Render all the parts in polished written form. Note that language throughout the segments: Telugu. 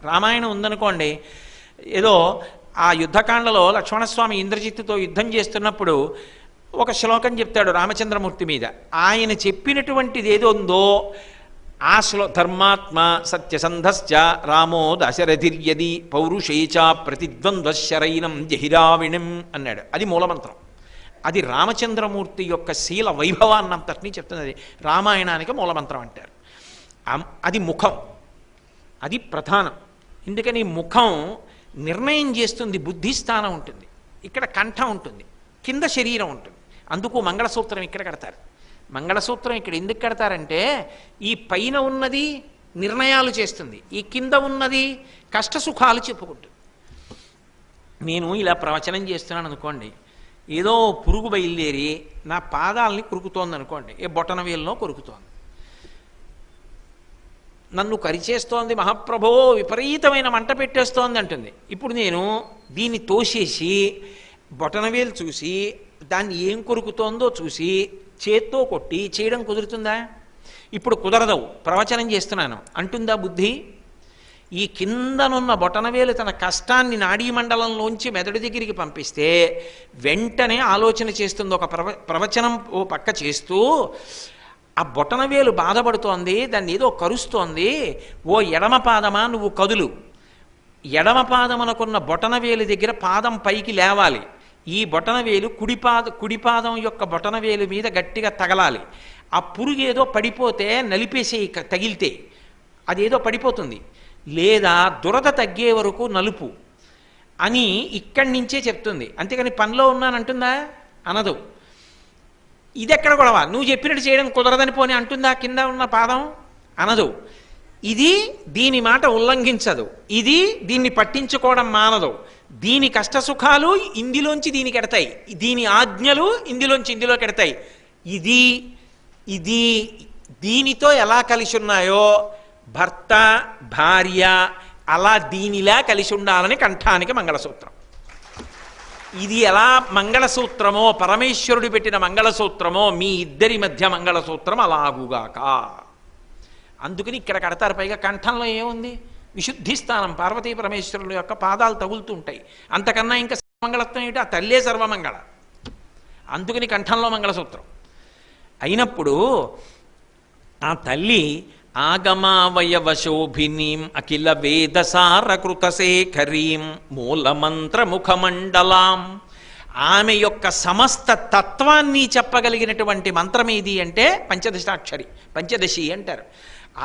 రామాయణం ఉందనుకోండి, ఏదో ఆ యుద్ధకాండలో లక్ష్మణస్వామి ఇంద్రజిత్తుతో యుద్ధం చేస్తున్నప్పుడు ఒక శ్లోకం చెప్తాడు రామచంద్రమూర్తి మీద. ఆయన చెప్పినటువంటిది ఏదో ఉందో ఆ ధర్మాత్మ సత్యసంధశ్చ రామో దశరథిర్యది పౌరుషేచ ప్రతిద్వంద్వశరైనం జహిరావిణం అన్నాడు. అది మూలమంత్రం. అది రామచంద్రమూర్తి యొక్క శీల వైభవాన్నంతటినీ చెప్తున్నది. రామాయణానికి మూలమంత్రం అంటారు. అది ముఖం, అది ప్రధానం. ఎందుకని ముఖం నిర్ణయం చేస్తుంది, బుద్ధిస్థానం ఉంటుంది, ఇక్కడ కంఠం ఉంటుంది, కింద శరీరం ఉంటుంది. అందుకు మంగళసూత్రం ఇక్కడ కడతారు. మంగళసూత్రం ఇక్కడ ఎందుకు కడతారంటే ఈ పైన ఉన్నది నిర్ణయాలు చేస్తుంది, ఈ కింద ఉన్నది కష్టసుఖాలు చెప్పుకుంటుంది. నేను ఇలా ప్రవచనం చేస్తున్నాను అనుకోండి, ఏదో పురుగు బయలుదేరి నా పాదాలని కొరుకుతోంది అనుకోండి, ఏ బొటన వేలునో కొరుకుతోంది, నన్ను కరిచేస్తోంది మహాప్రభో, విపరీతమైన మంట పెట్టేస్తోంది అంటుంది. ఇప్పుడు నేను దీన్ని తోసేసి బొటనవేలు చూసి దాన్ని ఏం కొరుకుతోందో చూసి చేత్తో కొట్టి చేయడం కుదురుతుందా? ఇప్పుడు కుదరదు, ప్రవచనం చేస్తున్నాను అంటుందా బుద్ధి? ఈ కిందనున్న బొటనవేలు తన కష్టాన్ని నాడీ మండలంలోంచి మెదడు దగ్గరికి పంపిస్తే వెంటనే ఆలోచన చేస్తుంది. ఒక ప్రవచనం ఓ పక్క చేస్తూ ఆ బొటనవేలు బాధపడుతోంది, దాన్ని ఏదో కరుస్తోంది, ఓ ఎడమ పాదమా నువ్వు కదులు, ఎడమ పాదమునకున్న బొటనవేలు దగ్గర పాదం పైకి లేవాలి, ఈ బొటనవేలు కుడిపాదం యొక్క బొటనవేలు మీద గట్టిగా తగలాలి, ఆ పురుగు ఏదో పడిపోతే నలిపేసే తగిలితే అదేదో పడిపోతుంది, లేదా దురద తగ్గే వరకు నలుపు అని ఇక్కడి నుంచే చెప్తుంది. అంతేకాని పనిలో ఉన్నానంటుందా? అనదు. ఇది ఎక్కడ గొడవ, నువ్వు చెప్పినట్టు చేయడం కుదరదని పోని అంటుందా కింద ఉన్న పాదం? అనదు. ఇది దీని మాట ఉల్లంఘించదు, ఇది దీన్ని పట్టించుకోవడం మానదు. దీని కష్టసుఖాలు ఇందులోంచి దీనికి ఎడతాయి, దీని ఆజ్ఞలు ఇందులోంచి ఇందులోకి ఎడతాయి. ఇది ఇది దీనితో ఎలా కలిసి ఉన్నాయో భర్త భార్య అలా దీనిలా కలిసి ఉండాలని కంఠానికి మంగళసూత్రం. ఇది ఎలా మంగళసూత్రమో, పరమేశ్వరుడు పెట్టిన మంగళసూత్రమో, మీ ఇద్దరి మధ్య మంగళసూత్రం అలాగుగాక. అందుకని ఇక్కడ కడతారు. పైగా కంఠంలో ఏముంది? విశుద్ధి స్థానం, పార్వతీ పరమేశ్వరుల యొక్క పాదాలు తగులుతూ ఉంటాయి. అంతకన్నా ఇంకా మంగళత్వం ఏమిటి? ఆ తల్లే సర్వమంగళ. అందుకని కంఠంలో మంగళసూత్రం అయినప్పుడు ఆ తల్లి ఆగమావయవశోభినీం అఖిల వేదసారకృతశేఖరీం మూలమంత్రముఖమండలాం, ఆమె యొక్క సమస్త తత్వాన్ని చెప్పగలిగినటువంటి మంత్రం ఏది అంటే పంచదశాక్షరి, పంచదశి అంటారు.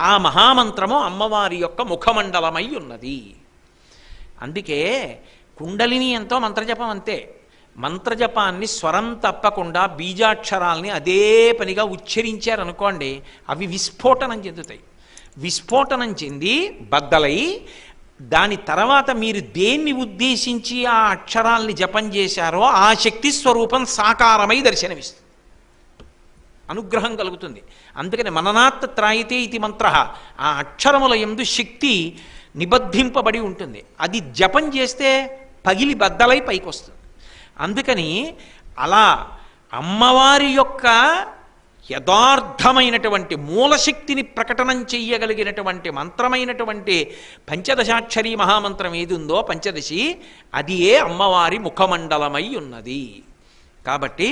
ఆ మహామంత్రము అమ్మవారి యొక్క ముఖమండలమై ఉన్నది. అందుకే కుండలిని ఎంతో మంత్రజపం అంతే. మంత్రజపాన్ని స్వరం తప్పకుండా బీజాక్షరాల్ని అదే పనిగా ఉచ్చరించారనుకోండి, అవి విస్ఫోటనం చెందుతాయి. విస్ఫోటనం చెంది బద్దలై దాని తర్వాత మీరు దేన్ని ఉద్దేశించి ఆ అక్షరాల్ని జపం చేశారో ఆ శక్తి స్వరూపం సాకారమై దర్శనమిస్తుంది, అనుగ్రహం కలుగుతుంది. అందుకని మననాత్ త్రాయితే ఇది మంత్ర, ఆ అక్షరముల యందు శక్తి నిబద్ధింపబడి ఉంటుంది. అది జపం చేస్తే పగిలి బద్దలై పైకి వస్తుంది. అందుకని అలా అమ్మవారి యొక్క యథార్థమైనటువంటి మూలశక్తిని ప్రకటనం చెయ్యగలిగినటువంటి మంత్రమైనటువంటి పంచదశాక్షరీ మహామంత్రం ఏది ఉందో పంచదశి, అది ఏ అమ్మవారి ముఖమండలమై ఉన్నది. కాబట్టి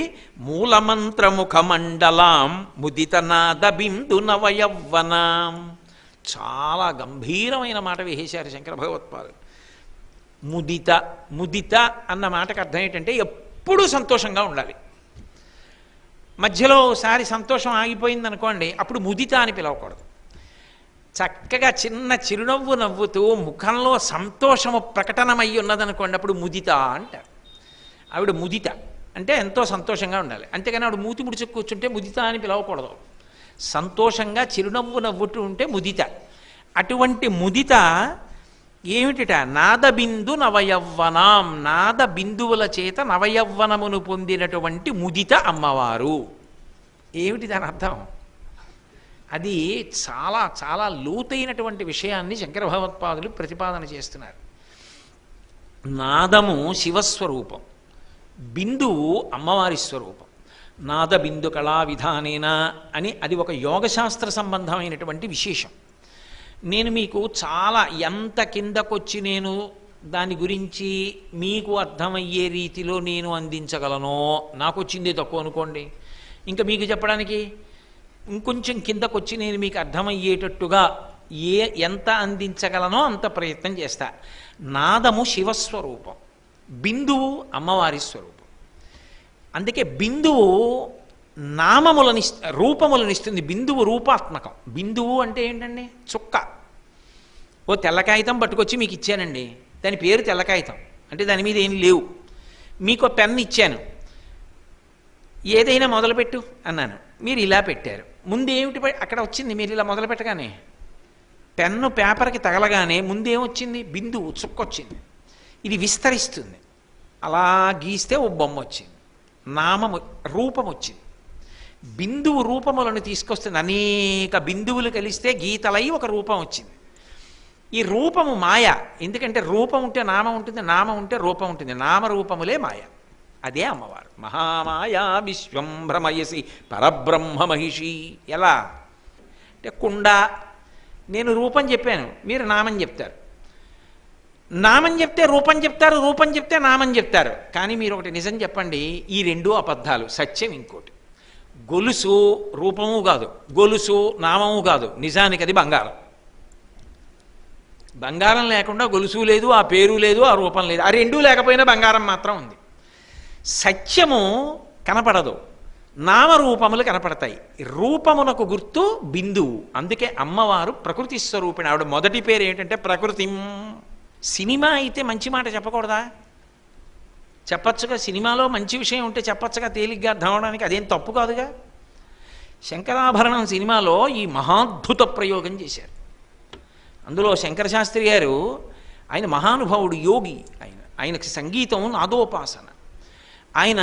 మూలమంత్రముఖమండలాం ముదితనాద బిందు నవయవ్వనాం. చాలా గంభీరమైన మాట వేసేశారు శంకర భగవత్పాదులు. ముదిత, ముదిత అన్న మాటకు అర్థం ఏంటంటే ఎప్పుడూ సంతోషంగా ఉండాలి. మధ్యలో ఒకసారి సంతోషం ఆగిపోయింది అనుకోండి, అప్పుడు ముదిత అని పిలవకూడదు. చక్కగా చిన్న చిరునవ్వు నవ్వుతూ ముఖంలో సంతోషము ప్రకటనమై ఉన్నదనుకోండి, అప్పుడు ముదిత అంటారు. ఆవిడ ముదిత అంటే ఎంతో సంతోషంగా ఉండాలి. అంతేగాని ఆవిడ మూతి ముడిచి కూర్చుంటే ముదిత అని పిలవకూడదు. సంతోషంగా చిరునవ్వు నవ్వుతూ ఉంటే ముదిత. అటువంటి ముదిత ఏమిటిట? నాదబిందు నవయవ్వనాం, నాద బిందువుల చేత నవయవ్వనమును పొందినటువంటి ముదిత అమ్మవారు. ఏమిటి దాని అర్థం? అది చాలా చాలా లోతైనటువంటి విషయాన్ని శంకర భగవత్పాదులు ప్రతిపాదన చేస్తున్నారు. నాదము శివస్వరూపం, బిందువు అమ్మవారి స్వరూపం. నాద బిందు కళా విధానేన అని అది ఒక యోగశాస్త్ర సంబంధమైనటువంటి విశేషం. నేను మీకు చాలా ఎంత కిందకొచ్చి నేను దాని గురించి మీకు అర్థమయ్యే రీతిలో నేను అందించగలనో, నాకు వచ్చింది తక్కువ అనుకోండి, ఇంకా మీకు చెప్పడానికి ఇంకొంచెం కిందకొచ్చి నేను మీకు అర్థమయ్యేటట్టుగా ఎంత అందించగలనో అంత ప్రయత్నం చేస్తా. నాదము శివస్వరూపం, బిందువు అమ్మవారి స్వరూపం. అందుకే బిందువు నామములని రూపములనిస్తుంది. బిందువు రూపాత్మకం. బిందువు అంటే ఏంటండి? చుక్క. ఓ తెల్ల కాగితం పట్టుకొచ్చి మీకు ఇచ్చానండి, దాని పేరు తెల్ల కాగితం, అంటే దాని మీద ఏం లేవు. మీకు పెన్ను ఇచ్చాను, ఏదైనా మొదలుపెట్టు అన్నాను, మీరు ఇలా పెట్టారు. ముందు ఏమిటి అక్కడ వచ్చింది? మీరు ఇలా మొదలు పెట్టగానే పెన్ను పేపర్కి తగలగానే ముందేమొచ్చింది? బిందువు చుక్క వచ్చింది. ఇది విస్తరిస్తుంది, అలా గీస్తే ఓ బొమ్మ వచ్చింది, నామము రూపం వచ్చింది. బిందువు రూపములను తీసుకొస్తుంది. అనేక బిందువులు కలిస్తే గీతలై ఒక రూపం వచ్చింది. ఈ రూపము మాయ. ఎందుకంటే రూపం ఉంటే నామం ఉంటుంది, నామం ఉంటే రూపం ఉంటుంది. నామరూపములే మాయ. అదే అమ్మవారు. మహామాయా విశ్వం భ్రమయసి పరబ్రహ్మ మహిషి. ఎలా అంటే కుండ, నేను రూపం చెప్పాను, మీరు నామం చెప్తారు. నామం చెప్తే రూపం చెప్తారు, రూపం చెప్తే నామం చెప్తారు. కానీ మీరు ఒకటి నిజం చెప్పండి, ఈ రెండూ అబద్ధాలు. సత్యం ఇంకోటి. గొలుసు రూపము కాదు, గొలుసు నామము కాదు, నిజానికి అది బంగారం. బంగారం లేకుండా గొలుసు లేదు, ఆ పేరు లేదు, ఆ రూపం లేదు. ఆ రెండూ లేకపోయినా బంగారం మాత్రం ఉంది. సత్యము కనపడదు, నామరూపములు కనపడతాయి. రూపమునకు గుర్తు బిందువు. అందుకే అమ్మవారు ప్రకృతి స్వరూపిణి. ఆవిడ మొదటి పేరు ఏంటంటే ప్రకృతిం. సినిమా అయితే మంచి మాట చెప్పకూడదా? చెప్పచ్చుగా. సినిమాలో మంచి విషయం ఉంటే చెప్పచ్చుగా, తేలిగ్గా అర్థం అవడానికి. అదేం తప్పు కాదుగా. శంకరాభరణం సినిమాలో ఈ మహాద్భుత ప్రయోగం చేశారు. అందులో శంకరశాస్త్రి గారు, ఆయన మహానుభావుడు, యోగి. ఆయనకి సంగీతం నాదోపాసన. ఆయన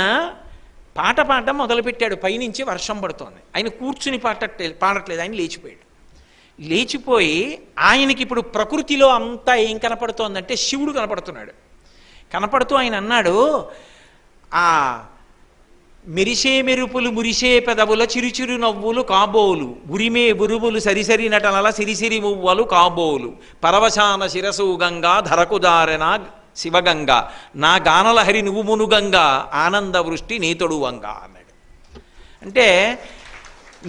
పాట పాడడం మొదలుపెట్టాడు. పైనుంచి వర్షం పడుతోంది. ఆయన కూర్చుని పాడట్లేదు, ఆయన లేచిపోయాడు. లేచిపోయి ఆయనకి ఇప్పుడు ప్రకృతిలో అంతా ఏం కనపడుతోందంటే శివుడు కనపడుతున్నాడు. కనపడుతూ ఆయన అన్నాడు, ఆ మెరిసే మెరుపులు మురిసే పెదవుల చిరుచిరు నవ్వులు కాబోలు, ఉరిమే బురువులు సరిసరి నటనల సిరిసిరి మువ్వలు కాబోలు, పరవశాన శిరసు గంగా ధరకుదారెన శివగంగా, నా గానలహరి నువ్వు మునుగంగా, ఆనంద వృష్టి నేతడు వంగా అన్నాడు. అంటే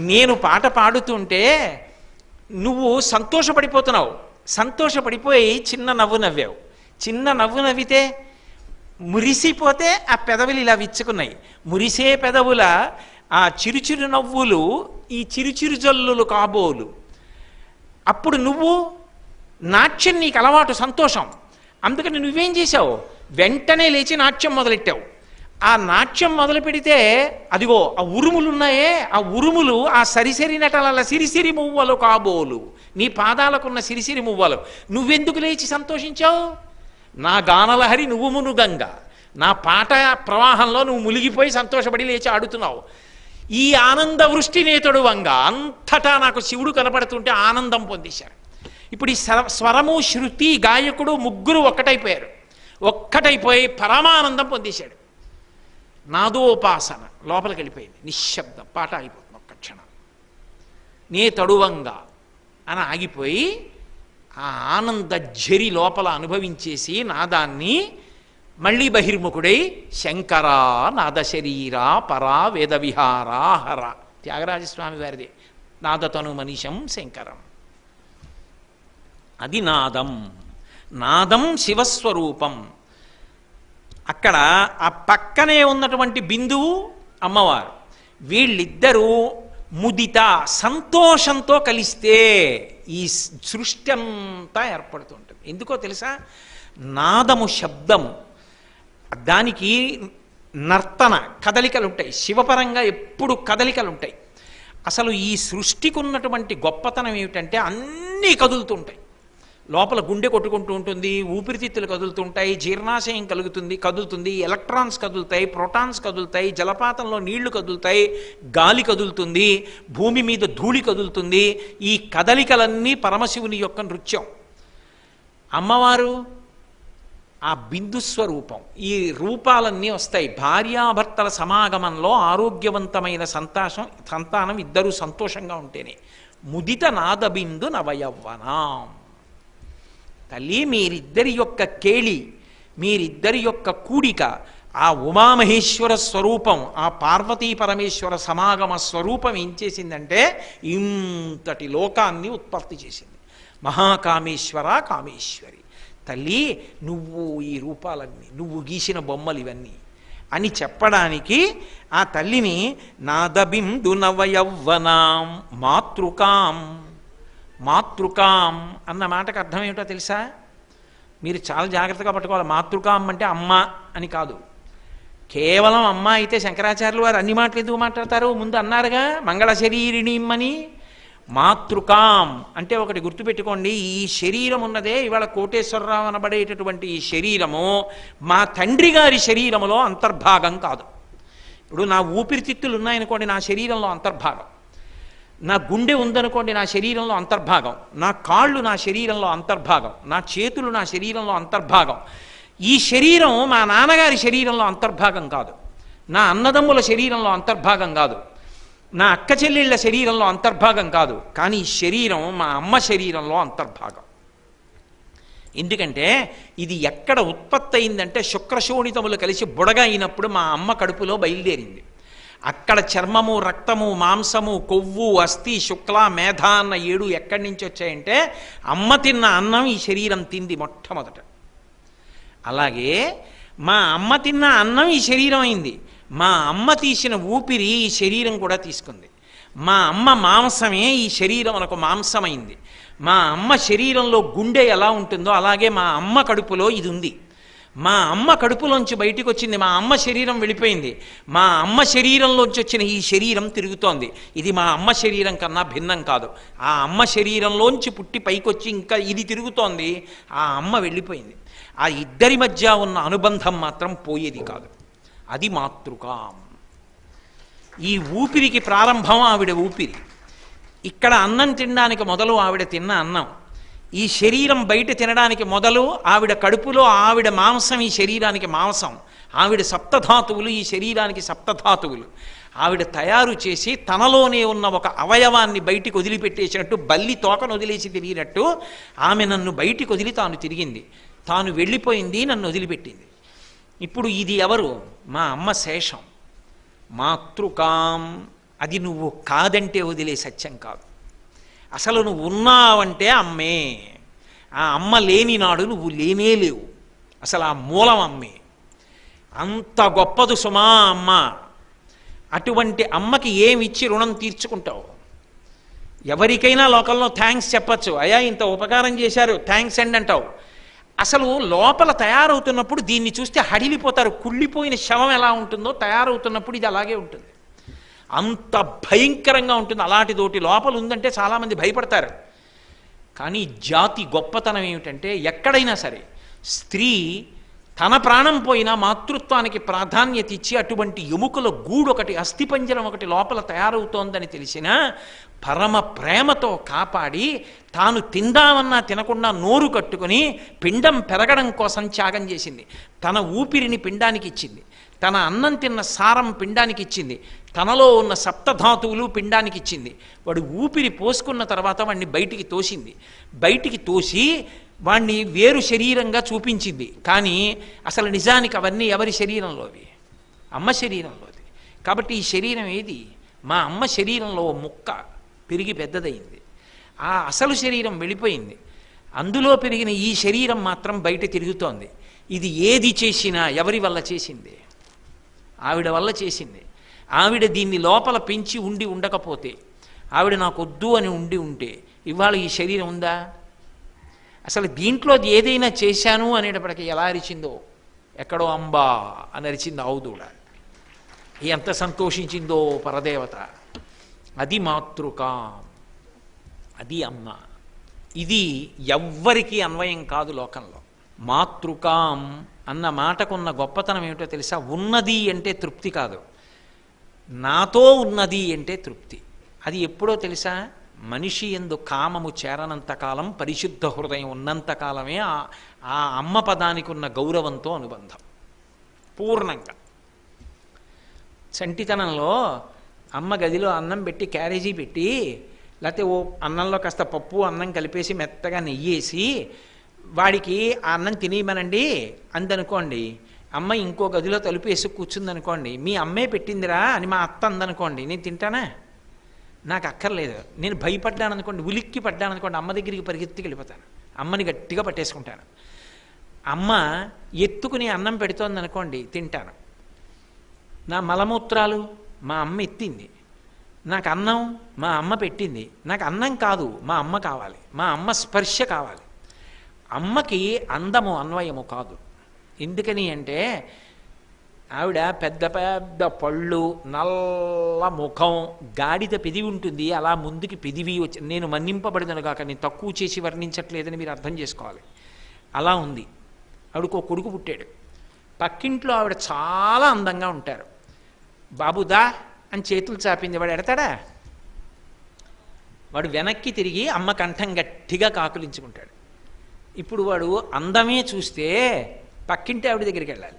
నేను పాట పాడుతుంటే నువ్వు సంతోషపడిపోతున్నావు. సంతోషపడిపోయి చిన్న నవ్వు నవ్వావు. చిన్న నవ్వు నవ్వితే మురిసిపోతే ఆ పెదవులు ఇలా విచ్చుకున్నాయి. మురిసే పెదవుల ఆ చిరుచిరు నవ్వులు ఈ చిరుచిరు జల్లులు కాబోలు. అప్పుడు నువ్వు నాట్యం, నీకు అలవాటు, సంతోషం. అందుకని నువ్వేం చేశావు? వెంటనే లేచి నాట్యం మొదలెట్టావు. ఆ నాట్యం మొదలు పెడితే అదిగో ఆ ఉరుములు ఉన్నాయే, ఆ ఉరుములు ఆ సరిసరి నటల సిరిసిరి మువ్వలు కాబోలు, నీ పాదాలకున్న సిరిసిరి మువ్వలు. నువ్వెందుకు లేచి సంతోషించావు? నా గానలహరి నువ్వు మునుగంగా, నా పాట ప్రవాహంలో నువ్వు మునిగిపోయి సంతోషపడి లేచి ఆడుతున్నావు. ఈ ఆనంద వృష్టి నేతడు వంగ. అంతటా నాకు శివుడు కనపడుతుంటే ఆనందం పొందేశారు. ఇప్పుడు ఈ స్వరము, శృతి, గాయకుడు ముగ్గురు ఒక్కటైపోయారు. ఒక్కటైపోయి పరమానందం పొందేశాడు. నాదోపాసన లోపలికి వెళ్ళిపోయింది. నిశ్శబ్దం, పాట ఆగిపోతుంది ఒక్క క్షణం. నే తడువంగా అని ఆగిపోయి ఆ ఆనంద ఝరి లోపల అనుభవించేసి నాదాన్ని మళ్ళీ బహిర్ముఖుడై శంకరా నాద శరీరా పరా వేద విహారా హర. త్యాగరాజస్వామి వారిది నాదతను మనీషం శంకరం. అది నాదం. నాదం శివస్వరూపం. అక్కడ ఆ పక్కనే ఉన్నటువంటి బిందువు అమ్మవారు. వీళ్ళిద్దరూ ముదిత సంతోషంతో కలిస్తే ఈ సృష్టి అంతా ఏర్పడుతుంటుంది. ఎందుకో తెలుసా? నాదము శబ్దము, దానికి నర్తన కదలికలు ఉంటాయి. శివపరంగా ఎప్పుడు కదలికలు ఉంటాయి. అసలు ఈ సృష్టికి ఉన్నటువంటి గొప్పతనం ఏమిటంటే అన్నీ కదులుతుంటాయి. లోపల గుండె కొట్టుకుంటూ ఉంటుంది, ఊపిరితిత్తులు కదులుతుంటాయి, జీర్ణాశయం కదులుతుంది, ఎలక్ట్రాన్స్ కదులుతాయి, ప్రోటాన్స్ కదులుతాయి, జలపాతంలో నీళ్లు కదులుతాయి, గాలి కదులుతుంది, భూమి మీద ధూళి కదులుతుంది. ఈ కదలికలన్నీ పరమశివుని యొక్క నృత్యం. అమ్మవారు ఆ బిందుస్వరూపం. ఈ రూపాలన్నీ వస్తాయి. భార్యాభర్తల సమాగమంలో ఆరోగ్యవంతమైన సంతానం ఇద్దరూ సంతోషంగా ఉంటేనే. ముదిత నాదబిందు నవయవ్వనాం. తల్లి, మీరిద్దరి యొక్క కేళి, మీరిద్దరి యొక్క కూడిక, ఆ ఉమామహేశ్వర స్వరూపం, ఆ పార్వతీ పరమేశ్వర సమాగమ స్వరూపం ఏం చేసిందంటే ఇంతటి లోకాన్ని ఉత్పత్తి చేసింది. మహాకామేశ్వర కామేశ్వరి తల్లి, నువ్వు ఈ రూపాలన్నీ, నువ్వు గీసిన బొమ్మలు ఇవన్నీ అని చెప్పడానికి ఆ తల్లిని నాదబిందు నవయవ్వనాం మాతృకాం. మాతృకాం అన్న మాటకు అర్థం ఏమిటో తెలుసా? మీరు చాలా జాగ్రత్తగా పట్టుకోవాలి. మాతృకాం అంటే అమ్మ అని కాదు. కేవలం అమ్మ అయితే శంకరాచార్యులు వారు అన్ని మాటలు ఎందుకు మాట్లాడతారు? ముందు అన్నారుగా మంగళ శరీరిణీమ్మని. మాతృకాం అంటే ఒకటి గుర్తుపెట్టుకోండి, ఈ శరీరం ఉన్నదే ఇవాళ కోటేశ్వరరావు అనబడేటటువంటి ఈ శరీరము మా తండ్రి గారి శరీరములో అంతర్భాగం కాదు. ఇప్పుడు నా ఊపిరితిత్తులు ఉన్నాయనుకోండి, నా శరీరంలో అంతర్భాగం. నా గుండె ఉందనుకోండి, నా శరీరంలో అంతర్భాగం. నా కాళ్ళు నా శరీరంలో అంతర్భాగం. నా చేతులు నా శరీరంలో అంతర్భాగం. ఈ శరీరం మా నాన్నగారి శరీరంలో అంతర్భాగం కాదు, నా అన్నదమ్ముల శరీరంలో అంతర్భాగం కాదు, నా అక్క చెల్లెళ్ళ శరీరంలో అంతర్భాగం కాదు. కానీ ఈ శరీరం మా అమ్మ శరీరంలో అంతర్భాగం. ఎందుకంటే ఇది ఎక్కడ ఉత్పత్తి అయిందంటే శుక్రశోణితములు కలిసి బుడగ అయినప్పుడు మా అమ్మ కడుపులో బయలుదేరింది. అక్కడ చర్మము, రక్తము, మాంసము, కొవ్వు, అస్థి, శుక్ల, మేధ అన్న 7 ఎక్కడి నుంచి వచ్చాయంటే అమ్మ తిన్న అన్నం ఈ శరీరం తింది మొట్టమొదట. అలాగే మా అమ్మ తిన్న అన్నం ఈ శరీరం అయింది. మా అమ్మ తీసిన ఊపిరి ఈ శరీరం కూడా తీసుకుంది. మా అమ్మ మాంసమే ఈ శరీరం మనకు మాంసమైంది. మా అమ్మ శరీరంలో గుండె ఎలా ఉంటుందో అలాగే మా అమ్మ కడుపులో ఇది ఉంది. మా అమ్మ కడుపులోంచి బయటికి వచ్చింది, మా అమ్మ శరీరం వెళ్ళిపోయింది. మా అమ్మ శరీరంలోంచి వచ్చిన ఈ శరీరం తిరుగుతోంది. ఇది మా అమ్మ శరీరం కన్నా భిన్నం కాదు. ఆ అమ్మ శరీరంలోంచి పుట్టి పైకొచ్చి ఇంకా ఇది తిరుగుతోంది. ఆ అమ్మ వెళ్ళిపోయింది. ఆ ఇద్దరి మధ్య ఉన్న అనుబంధం మాత్రం పోయేది కాదు. అది మాతృకాం. ఈ ఊపిరికి ప్రారంభం ఆవిడ ఊపిరి. ఇక్కడ అన్నం తినడానికి మొదలు ఆవిడ తిన్న అన్నం. ఈ శరీరం బయట తినడానికి మొదలు ఆవిడ కడుపులో ఆవిడ మాంసం ఈ శరీరానికి మాంసం. ఆవిడ సప్తధాతువులు ఈ శరీరానికి సప్తధాతువులు. ఆవిడ తయారు చేసి తనలోనే ఉన్న ఒక అవయవాన్ని బయటికి వదిలిపెట్టేసినట్టు, బల్లి తోకను వదిలేసి తిరిగినట్టు ఆమె నన్ను బయటికి వదిలి తాను తిరిగింది. తాను వెళ్ళిపోయింది, నన్ను వదిలిపెట్టింది. ఇప్పుడు ఇది ఎవరు? మా అమ్మ శేషం. మాతృకాం. అది నువ్వు కాదంటే వదిలే సత్యం కాదు. అసలు నువ్వు ఉన్నావంటే అమ్మే. ఆ అమ్మ లేని నాడు నువ్వు లేనే లేవు. అసలు ఆ మూలం అమ్మే. అంత గొప్పదు సుమా అమ్మ. అటువంటి అమ్మకి ఏమిచ్చి రుణం తీర్చుకుంటావు? ఎవరికైనా లోకంలో థ్యాంక్స్ చెప్పచ్చు. అయ్యా ఇంత ఉపకారం చేశారు, థ్యాంక్స్ అండి అంటావు. అసలు లోపల తయారవుతున్నప్పుడు దీన్ని చూస్తే హడిలిపోతారు. కుళ్ళిపోయిన శవం ఎలా ఉంటుందో తయారవుతున్నప్పుడు ఇది అలాగే ఉంటుంది. అంత భయంకరంగా ఉంటుంది. అలాంటిదోటి లోపల ఉందంటే చాలామంది భయపడతారు. కానీ జాతి గొప్పతనం ఏమిటంటే ఎక్కడైనా సరే స్త్రీ తన ప్రాణం పోయినా మాతృత్వానికి ప్రాధాన్యత ఇచ్చి అటువంటి ఎముకల గూడు ఒకటి, అస్థిపంజరం ఒకటి లోపల తయారవుతోందని తెలిసినా పరమ ప్రేమతో కాపాడి తాను తిందామన్నా తినకుండా నోరు కట్టుకుని పిండం పెరగడం కోసం త్యాగం చేసింది. తన ఊపిరిని పిండానికి ఇచ్చింది. తన అన్నం తిన్న సారం పిండానికి ఇచ్చింది. తనలో ఉన్న సప్తధాతువులు పిండానికి ఇచ్చింది. వాడు ఊపిరి పోసుకున్న తర్వాత వాడిని బయటికి తోసింది. బయటికి తోసి వాణ్ణి వేరు శరీరంగా చూపించింది. కానీ అసలు నిజానికి అవన్నీ ఎవరి శరీరంలోవి? అమ్మ శరీరంలోది. కాబట్టి ఈ శరీరం ఏది? మా అమ్మ శరీరంలో ముక్క పెరిగి పెద్దదయింది. ఆ అసలు శరీరం వెళ్ళిపోయింది. అందులో పెరిగిన ఈ శరీరం మాత్రం బయట తిరుగుతోంది. ఇది ఏది చేసినా ఎవరి వల్ల చేసింది? ఆవిడ వల్ల చేసింది. ఆవిడ దీన్ని లోపల పెంచి ఉండి ఉండకపోతే, ఆవిడ నాకు వద్దు అని ఉంటే ఇవాళ ఈ శరీరం ఉందా? అసలు దీంట్లో ఏదైనా చేశాను అనేటప్పటికీ ఎలా అరిచిందో, ఎక్కడో అంబా అని అరిచింది ఆవుదూడ. ఎంత సంతోషించిందో పరదేవత. అది మాతృక, అది అమ్మ. ఇది ఎవ్వరికీ అన్వయం కాదు లోకంలో. మాతృకాం అన్న మాటకున్న గొప్పతనం ఏమిటో తెలుసా? ఉన్నది అంటే తృప్తి కాదు, నాతో ఉన్నది అంటే తృప్తి. అది ఎప్పుడో తెలుసా? మనిషి యందు కామము చేరనంతకాలం, పరిశుద్ధ హృదయం ఉన్నంతకాలమే ఆ అమ్మ పదానికి ఉన్న గౌరవంతో అనుబంధం పూర్ణంగా. చంటితనంలో అమ్మ గదిలో అన్నం పెట్టి క్యారేజీ పెట్టి లేకపోతే ఓ అన్నంలో కాస్త పప్పు అన్నం కలిపేసి మెత్తగా నెయ్యేసి వాడికి ఆ అన్నం తినేయమనండి అందనుకోండి, అమ్మ ఇంకో గదిలో తలుపు వేసి కూర్చుందనుకోండి, మీ అమ్మే పెట్టిందిరా అని మా అత్త అందనుకోండి, నేను తింటానా? నాకు అక్కర్లేదు. నేను భయపడ్డాను అనుకోండి, ఉలిక్కి పడ్డాను అనుకోండి, అమ్మ దగ్గరికి పరిగెత్తికి వెళ్ళిపోతాను, అమ్మని గట్టిగా పట్టేసుకుంటాను. అమ్మ ఎత్తుకుని అన్నం పెడుతోంది అనుకోండి, తింటాను. నా మలమూత్రాలు మా అమ్మ ఎత్తింది, నాకు అన్నం మా అమ్మ పెట్టింది, నాకు అన్నం కాదు మా అమ్మ కావాలి, మా అమ్మ స్పర్శ కావాలి. అమ్మకి అందము అన్వయము కాదు. ఎందుకని అంటే ఆవిడ పెద్ద పెద్ద పళ్ళు, నల్ల ముఖం, గాడిద పెదివి ఉంటుంది, అలా ముందుకి పెదివి వచ్చి, నేను మన్నింపబడినను కాక నేను తక్కువ చేసి వర్ణించట్లేదని మీరు అర్థం చేసుకోవాలి. అలా ఉంది. ఆవిడకు ఒక కొడుకు పుట్టాడు. పక్కింట్లో ఆవిడ చాలా అందంగా ఉంటారు. బాబుదా అని చేతులు చాపింది. వాడు ఎడతాడా? వాడు వెనక్కి తిరిగి అమ్మ కంఠం గట్టిగా కాకులించుకుంటాడు. ఇప్పుడు వాడు అందమే చూస్తే పక్కింటి ఆవిడ దగ్గరికి వెళ్ళాలి.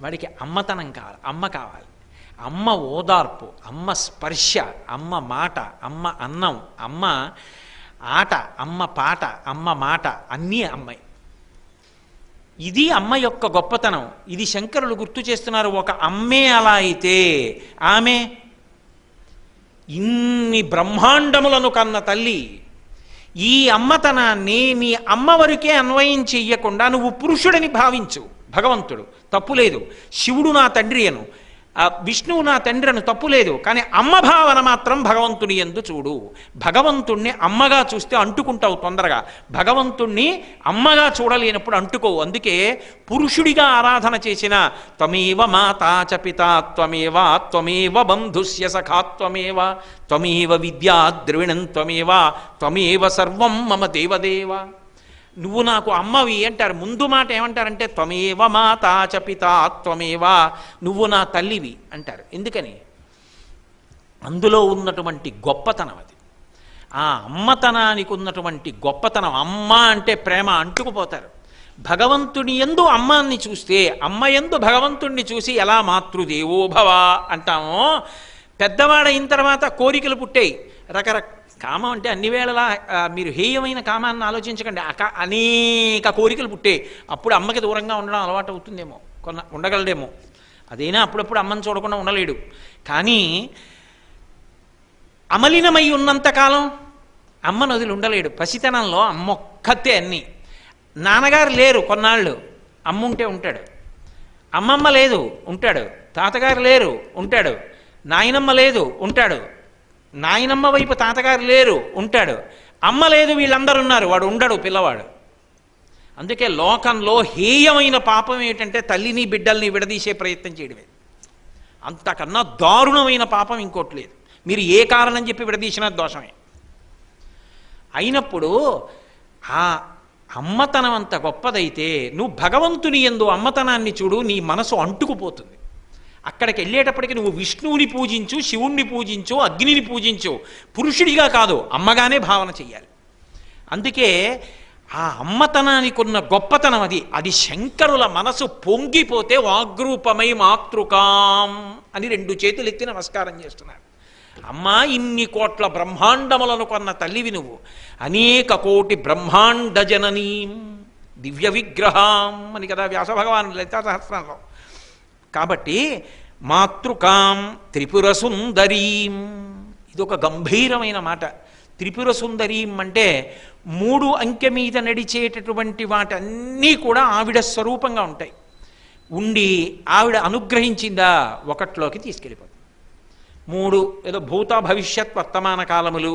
వాడికి అమ్మతనం కావాలి, అమ్మ కావాలి. అమ్మ ఓదార్పు, అమ్మ స్పర్శ, అమ్మ మాట, అమ్మ అన్నం, అమ్మ ఆట, అమ్మ పాట, అమ్మ మాట, అన్నీ అమ్మాయి. ఇది అమ్మ యొక్క గొప్పతనం. ఇది శంకరులు గుర్తు చేస్తున్నారు. ఒక అమ్మే అలా అయితే ఆమె ఇన్ని బ్రహ్మాండములను కన్న తల్లి. ఈ అమ్మతనాన్ని నీ అమ్మ వరకే అన్వయం చెయ్యకుండా నువ్వు పురుషుడని భావించు. భగవంతుడు తప్పులేదు. శివుడు నా తండ్రి అను, విష్ణువు నా తండ్రి అను, తప్పులేదు. కానీ అమ్మ భావన మాత్రం భగవంతుని యందు చూడు. భగవంతుణ్ణి అమ్మగా చూస్తే అంటుకుంటావు తొందరగా. భగవంతుణ్ణి అమ్మగా చూడలేనప్పుడు అంటుకోవు. అందుకే పురుషుడిగా ఆరాధన చేసిన త్వమేవ మాతా చ పితా త్వమేవ త్వమేవ బంధుస్య సఖా త్వమేవ త్వమేవ విద్యా ద్రవిణం త్వమేవ త్వమేవ సర్వం మమ దేవదేవ. నువ్వు నాకు అమ్మవి అంటారు. ముందు మాట ఏమంటారంటే త్వమేవ మాతా చ పితా త్వమేవ, నువ్వు నా తల్లివి అంటారు. ఎందుకని? అందులో ఉన్నటువంటి గొప్పతనం అది. ఆ అమ్మతనానికి ఉన్నటువంటి గొప్పతనం. అమ్మ అంటే ప్రేమ, అంటుకుపోతారు. భగవంతుని యందు అమ్మాన్ని చూస్తే, అమ్మ యందు భగవంతుణ్ణి చూసి ఎలా మాతృదేవోభవ అంటామో, పెద్దవాడైన తర్వాత కోరికలు పుట్టాయి రకరకాల. కామం అంటే అన్ని వేళలా మీరు హేయమైన కామాన్ని ఆలోచించకండి. అనేక కోరికలు పుట్టే అప్పుడు అమ్మకి దూరంగా ఉండడం అలవాటు అవుతుందేమో, ఉండగలడేమో. అదైనా అప్పుడప్పుడు అమ్మని చూడకుండా ఉండలేడు. కానీ అమలినమై ఉన్నంతకాలం అమ్మను వదిలి ఉండలేడు. పసితనంలో అమ్మ ఒక్కతే అన్నీ. నాన్నగారు లేరు కొన్నాళ్ళు, అమ్మ ఉంటే ఉంటాడు. అమ్మమ్మ లేదు ఉంటాడు. తాతగారు లేరు ఉంటాడు. నాయనమ్మ లేదు ఉంటాడు. నాయనమ్మ వైపు తాతగారు లేరు ఉంటాడు. అమ్మ లేదు, వీళ్ళందరూ ఉన్నారు, వాడు ఉండడు పిల్లవాడు. అందుకే లోకంలో హేయమైన పాపం ఏమిటంటే తల్లిని బిడ్డల్ని విడదీసే ప్రయత్నం చేయడమే. అంతకన్నా దారుణమైన పాపం ఇంకోటి లేదు. మీరు ఏ కారణం చెప్పి విడదీసినా దోషమే. అయినప్పుడు ఆ అమ్మతనం అంత గొప్పదైతే నువ్వు భగవంతుని యందు అమ్మతనాన్ని చూడు, నీ మనసు అంటుకుపోతుంది. అక్కడికి వెళ్ళేటప్పటికి నువ్వు విష్ణువుని పూజించు, శివుణ్ణి పూజించు, అగ్నిని పూజించు. పురుషుడిగా కాదు, అమ్మగానే భావన చెయ్యాలి. అందుకే ఆ అమ్మతనానికి ఉన్న గొప్పతనం అది. అది శంకరుల మనసు పొంగిపోతే వాగ్రూపమై మాతృకాం అని 2 చేతులు ఎత్తి నమస్కారం చేస్తున్నారు. అమ్మా, ఇన్ని కోట్ల బ్రహ్మాండములను కొన్న తల్లివి నువ్వు. అనేక కోటి బ్రహ్మాండ జననీం దివ్య విగ్రహం అని కదా వ్యాస భగవాను లలితా సహస్రంలో. కాబట్టి మాతృకాం త్రిపుర సుందరీం, ఇదొక గంభీరమైన మాట. త్రిపుర సుందరీం అంటే 3 అంకె మీద నడిచేటటువంటి వాటన్నీ కూడా ఆవిడ స్వరూపంగా ఉంటాయి. ఉండి ఆవిడ అనుగ్రహించిందా ఒకట్లోకి తీసుకెళ్ళిపోతుంది. 3 ఏదో భూత భవిష్యత్ వర్తమాన కాలములు,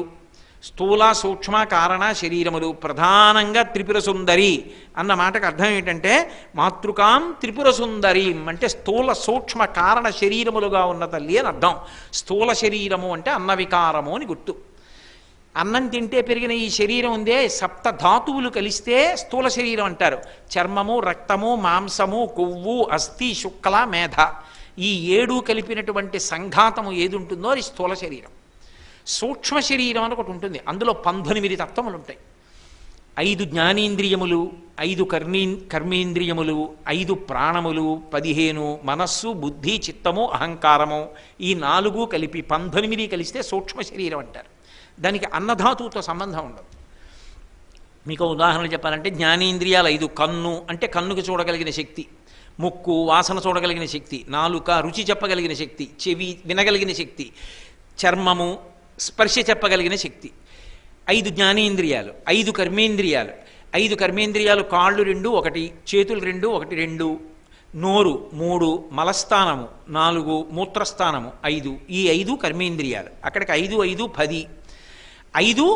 స్థూల సూక్ష్మ కారణ శరీరములు, ప్రధానంగా త్రిపుర సుందరి అన్న మాటకు అర్థం ఏంటంటే మాతృకాం త్రిపుర సుందరీం అంటే స్థూల సూక్ష్మ కారణ శరీరములుగా ఉన్న తల్లి అని అర్థం. స్థూల శరీరము అంటే అన్న వికారము అని గుర్తు. అన్నం తింటే పెరిగిన ఈ శరీరం ఉందే, 7 ధాతువులు కలిస్తే స్థూల శరీరం అంటారు. చర్మము, రక్తము, మాంసము, కొవ్వు, అస్థి, శుక్ల, మేధ, ఈ 7 కలిపినటువంటి సంఘాతము ఏది ఉంటుందో అది స్థూల శరీరం. సూక్ష్మ శరీరం అని ఒకటి ఉంటుంది. అందులో 19 తత్వములు ఉంటాయి. 5 జ్ఞానేంద్రియములు, 5 కర్మేంద్రియములు, 5 ప్రాణములు, 15 మనస్సు, బుద్ధి, చిత్తము, అహంకారము, ఈ 4 కలిపి 19 కలిస్తే సూక్ష్మ శరీరం అంటారు. దానికి అన్నధాతువుతో సంబంధం ఉండదు. మీకు ఉదాహరణ చెప్పాలంటే జ్ఞానేంద్రియాలు 5. కన్ను అంటే కన్నుకు చూడగలిగిన శక్తి, ముక్కు వాసన చూడగలిగిన శక్తి, నాలుక రుచి చెప్పగలిగిన శక్తి, చెవి వినగలిగిన శక్తి, చర్మము స్పర్శ చెప్పగలిగిన శక్తి. 5 జ్ఞానేంద్రియాలు, 5 కర్మేంద్రియాలు. 5 కర్మేంద్రియాలు కాళ్ళు 2 1, చేతులు 2 1 2, నోరు 3, మలస్థానము 4, మూత్రస్థానము 5. ఈ 5 కర్మేంద్రియాలు. అక్కడికి 5 5 10. 5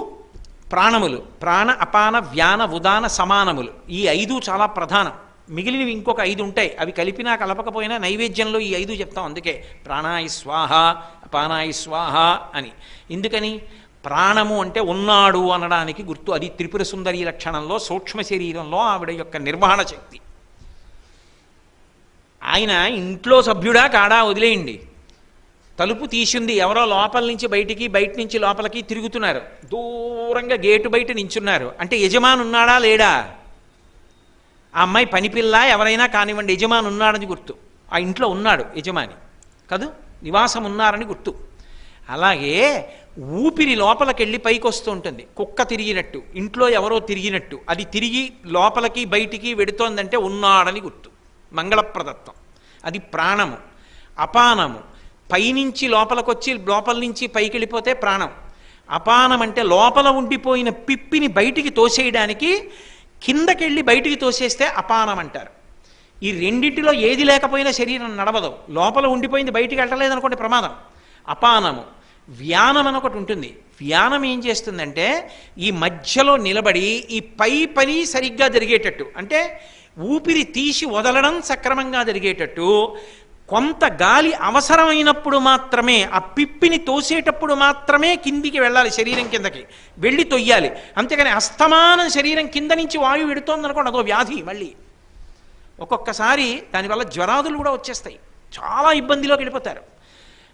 ప్రాణములు, ప్రాణ అపాన వ్యాన ఉదాన సమానములు. ఈ 5 చాలా ప్రధానం. మిగిలినవి ఇంకొక 5 ఉంటాయి, అవి కలిపినా కలపకపోయినా నైవేద్యంలో ఈ 5 చెప్తాం. అందుకే ప్రాణాయ స్వాహ అపానాయ స్వాహ అని. ఎందుకని? ప్రాణము అంటే ఉన్నాడు అనడానికి గుర్తు. అది త్రిపుర సుందరి లక్షణంలో సూక్ష్మ శరీరంలో ఆవిడ యొక్క నిర్వహణ శక్తి. ఆయన ఇంట్లో సభ్యుడా కాడా వదిలేయండి, తలుపు తీసింది, ఎవరో లోపల నుంచి బయటికి బయట నుంచి లోపలికి తిరుగుతున్నారు, దూరంగా గేటు బయట నించున్నారు అంటే యజమాని ఉన్నాడా లేడా? ఆ అమ్మాయి పనిపిల్ల ఎవరైనా కానివ్వండి, యజమాని ఉన్నాడని గుర్తు. ఆ ఇంట్లో ఉన్నాడు యజమాని కాదు, నివాసం ఉన్నారని గుర్తు. అలాగే ఊపిరి లోపలికెళ్ళి పైకి వస్తూ ఉంటుంది, కుక్క తిరిగినట్టు, ఇంట్లో ఎవరో తిరిగినట్టు. అది తిరిగి లోపలికి బయటికి వెడుతోందంటే ఉన్నాడని గుర్తు. మంగళప్రదత్వం. అది ప్రాణము. అపానము పైనుంచి లోపలికొచ్చి లోపల నుంచి పైకి వెళ్ళిపోతే ప్రాణం. అపానం అంటే లోపల ఉండిపోయిన పిప్పిని బయటికి తోసేయడానికి కిందకెళ్ళి బయటికి తోసేస్తే అపానం అంటారు. ఈ రెండింటిలో ఏది లేకపోయినా శరీరం నడవదు. లోపల ఉండిపోయింది బయటికి వెళ్ళలేదనుకోండి ప్రమాదం. అపానము. వ్యానం అని ఒకటి ఉంటుంది. వ్యానం ఏం చేస్తుందంటే ఈ మధ్యలో నిలబడి ఈ పై పని సరిగ్గా జరిగేటట్టు, అంటే ఊపిరి తీసి వదలడం సక్రమంగా జరిగేటట్టు, కొంత గాలి అవసరమైనప్పుడు మాత్రమే, ఆ పిప్పిని తోసేటప్పుడు మాత్రమే కిందికి వెళ్ళాలి, శరీరం కిందకి వెళ్ళి తొయ్యాలి. అంతేగాని అస్తమానం శరీరం కింద నుంచి వాయువు ఎడుతోందనుకోండి, అదో వ్యాధి. మళ్ళీ ఒక్కొక్కసారి దానివల్ల జ్వరాదులు కూడా వచ్చేస్తాయి, చాలా ఇబ్బందిలోకి వెళ్ళిపోతారు.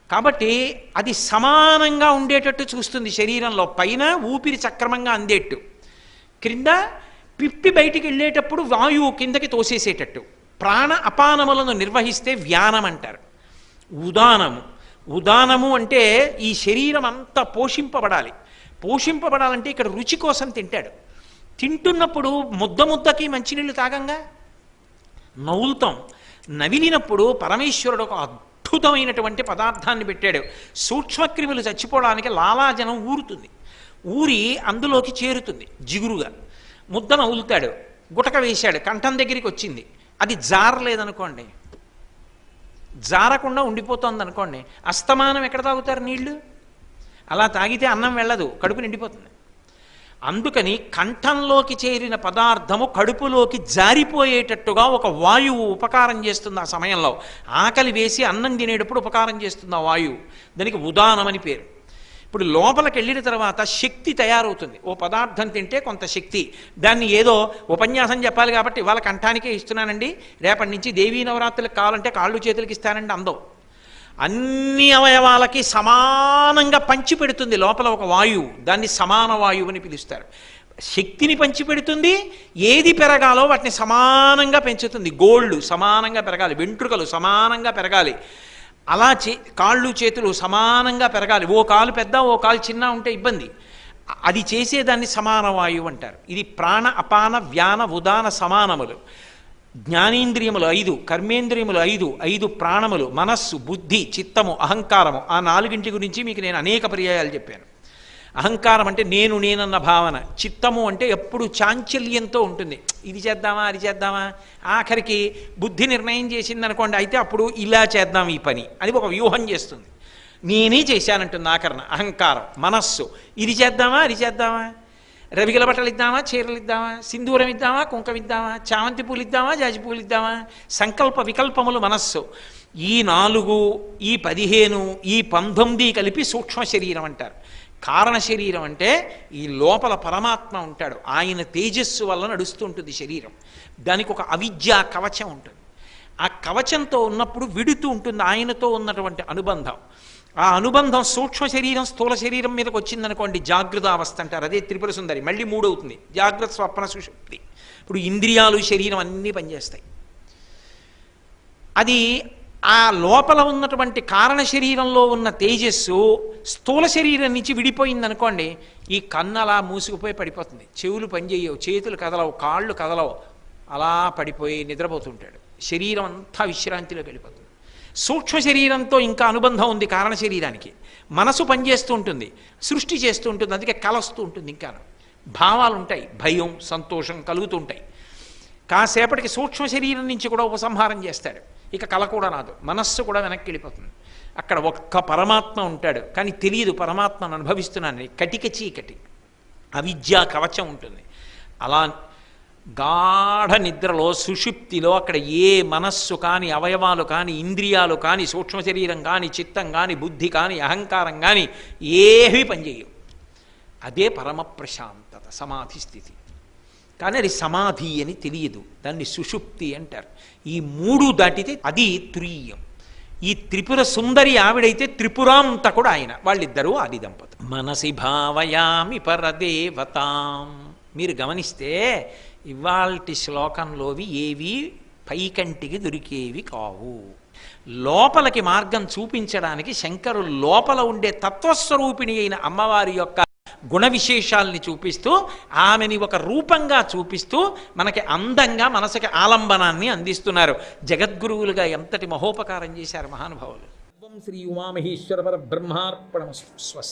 కాబట్టి అది సమానంగా ఉండేటట్టు చూస్తుంది శరీరంలో. పైన ఊపిరి సక్రమంగా అందేట్టు, క్రింద పిప్పి బయటికి వెళ్ళేటప్పుడు వాయువు కిందకి తోసేసేటట్టు. ప్రాణ అపానములను నిర్వహిస్తే వ్యానం అంటారు. ఉదానము. ఉదానము అంటే ఈ శరీరం అంతా పోషింపబడాలి. పోషింపబడాలంటే ఇక్కడ రుచి కోసం తింటాడు. తింటున్నప్పుడు ముద్ద ముద్దకి మంచినీళ్ళు తాగంగా నవ్వులుతాం. నవిలినప్పుడు పరమేశ్వరుడు ఒక అద్భుతమైనటువంటి పదార్థాన్ని పెట్టాడు. సూక్ష్మక్రిములు చచ్చిపోవడానికి లాలాజనం ఊరుతుంది, ఊరి అందులోకి చేరుతుంది జిగురుగా. ముద్ద నవ్వులుతాడు, గుటక వేశాడు, కంఠం దగ్గరికి వచ్చింది, అది జారలేదనుకోండి, జారకుండా ఉండిపోతుంది అనుకోండి, అస్తమానం ఎక్కడ తాగుతారు నీళ్లు? అలా తాగితే అన్నం వెళ్ళదు, కడుపు నిండిపోతుంది. అందుకని కంఠంలోకి చేరిన పదార్థము కడుపులోకి జారిపోయేటట్టుగా ఒక వాయువు ఉపకారం చేస్తుంది. ఆ సమయంలో ఆకలి వేసి అన్నం తినేటప్పుడు ఉపకారం చేస్తుంది ఆ వాయువు. దానికి ఉదానమని పేరు. ఇప్పుడు లోపలికి వెళ్ళిన తర్వాత శక్తి తయారవుతుంది. ఓ పదార్థం తింటే కొంత శక్తి. దాన్ని ఏదో ఉపన్యాసం చెప్పాలి కాబట్టి వాళ్ళ కంఠానికే ఇస్తున్నానండి, రేపటి నుంచి దేవీ నవరాత్రులకు కావాలంటే కాళ్ళు చేతులకి ఇస్తానండి అందం. అన్ని అవయవాలకి సమానంగా పంచిపెడుతుంది లోపల ఒక వాయువు. దాన్ని సమాన వాయువు అని పిలుస్తారు. శక్తిని పంచిపెడుతుంది, ఏది పెరగాలో వాటిని సమానంగా పెంచుతుంది. గోళ్ళు సమానంగా పెరగాలి, వెంట్రుకలు సమానంగా పెరగాలి, అలా కాళ్ళు చేతులు సమానంగా పెరగాలి. ఓ కాలు పెద్ద ఓ కాలు చిన్న ఉంటే ఇబ్బంది. అది చేసేదాన్ని సమాన వాయువు అంటారు. ఇది ప్రాణ అపాన వ్యాన ఉదాన సమానములు. జ్ఞానేంద్రియములు 5, కర్మేంద్రియములు 5, 5 ప్రాణములు, మనస్సు, బుద్ధి, చిత్తము, అహంకారము. ఆ 4 గురించి మీకు నేను అనేక పర్యాయాలు చెప్పాను. అహంకారం అంటే నేనన్న భావన. చిత్తము అంటే ఎప్పుడు చాంచల్యంతో ఉంటుంది, ఇది చేద్దామా అది చేద్దామా. ఆఖరికి బుద్ధి నిర్ణయం చేసిందనుకోండి, అయితే అప్పుడు ఇలా చేద్దాం ఈ పని అని ఒక వ్యూహం చేస్తుంది. నేనే చేశానంటుంది ఆఖరణ అహంకారం. మనస్సు ఇది చేద్దామా అది చేద్దామా, రవిగల బట్టలు ఇద్దామా చీరలు ఇద్దామా, సింధూరం ఇద్దామా కుంకం ఇద్దామా, చామంతి పూలు ఇద్దామా జాజి పూలు ఇద్దామా. సంకల్ప వికల్పములు మనస్సు. ఈ 4, ఈ 15, ఈ 19 కలిపి సూక్ష్మ శరీరం అంటారు. కారణ శరీరం అంటే ఈ లోపల పరమాత్మ ఉంటాడు, ఆయన తేజస్సు వల్ల నడుస్తూ ఉంటుంది శరీరం. దానికి ఒక అవిద్యా కవచం ఉంటుంది. ఆ కవచంతో ఉన్నప్పుడు విడుతూ ఉంటుంది ఆయనతో ఉన్నటువంటి అనుబంధం. ఆ అనుబంధం సూక్ష్మ శరీరం స్థూల శరీరం మీదకి వచ్చిందనుకోండి, జాగృత అవస్థ అంటారు. అదే త్రిపుర సుందరి. మళ్ళీ 3 అవుతుంది, జాగ్రత్త స్వప్న సుషుప్తి. ఇప్పుడు ఇంద్రియాలు శరీరం అన్నీ పనిచేస్తాయి. అది ఆ లోపల ఉన్నటువంటి కారణ శరీరంలో ఉన్న తేజస్సు స్థూల శరీరం నుంచి విడిపోయిందనుకోండి, ఈ కన్ను అలా మూసుకుపోయి పడిపోతుంది, చెవులు పనిచేయవు, చేతులు కదలవు, కాళ్ళు కదలవు, అలా పడిపోయి నిద్రపోతుంటాడు. శరీరం అంతా విశ్రాంతిలోకి వెళ్ళిపోతుంది. సూక్ష్మ శరీరంతో ఇంకా అనుబంధం ఉంది కారణ శరీరానికి. మనసు పనిచేస్తూ ఉంటుంది, సృష్టి చేస్తూ ఉంటుంది, అందుకే కలస్తూ ఉంటుంది, ఇంకా భావాలు ఉంటాయి, భయం సంతోషం కలుగుతూ ఉంటాయి. కాసేపటికి సూక్ష్మ శరీరం నుంచి కూడా ఉపసంహారం చేస్తాడు, ఇక కల కూడా రాదు, మనస్సు కూడా వెనక్కి వెళ్ళిపోతుంది. అక్కడ ఒక్క పరమాత్మ ఉంటాడు, కానీ తెలియదు పరమాత్మను అనుభవిస్తున్నానని. కటిక చీకటి, అవిద్యా కవచం ఉంటుంది. అలా గాఢ నిద్రలో సుషుప్తిలో అక్కడ ఏ మనస్సు కానీ అవయవాలు కానీ ఇంద్రియాలు కానీ సూక్ష్మ శరీరం కానీ చిత్తం కానీ బుద్ధి కానీ అహంకారం కానీ ఏవి పనిచేయవు. అదే పరమ ప్రశాంతత, సమాధి స్థితి. కానీ అది సమాధి అని తెలియదు, దాన్ని సుషుప్తి అంటారు. ఈ మూడు దాటితే అది తురీయం. ఈ త్రిపుర సుందరి ఆవిడైతే త్రిపురాంతకుడు ఆయన, వాళ్ళిద్దరూ ఆది దంపతులు. మనసి భావయామి పరదేవతాం. మీరు గమనిస్తే ఇవాల్టి శ్లోకంలోవి ఏవి పైకంటికి దొరికేవి కావు. లోపలికి మార్గం చూపించడానికి శంకరులు లోపల ఉండే తత్వస్వరూపిణి అయిన అమ్మవారి యొక్క గుణ విశేషాల్ని చూపిస్తూ ఆమెని ఒక రూపంగా చూపిస్తూ మనకి అందంగా మనసుకి ఆలంబనాన్ని అందిస్తున్నారు. జగద్గురువులుగా ఎంతటి మహోపకారం చేశారు మహానుభావులు. శ్రీ ఉమామహేశ్వర పరబ్రహ్మార్పణమస్తు. స్వస్తి.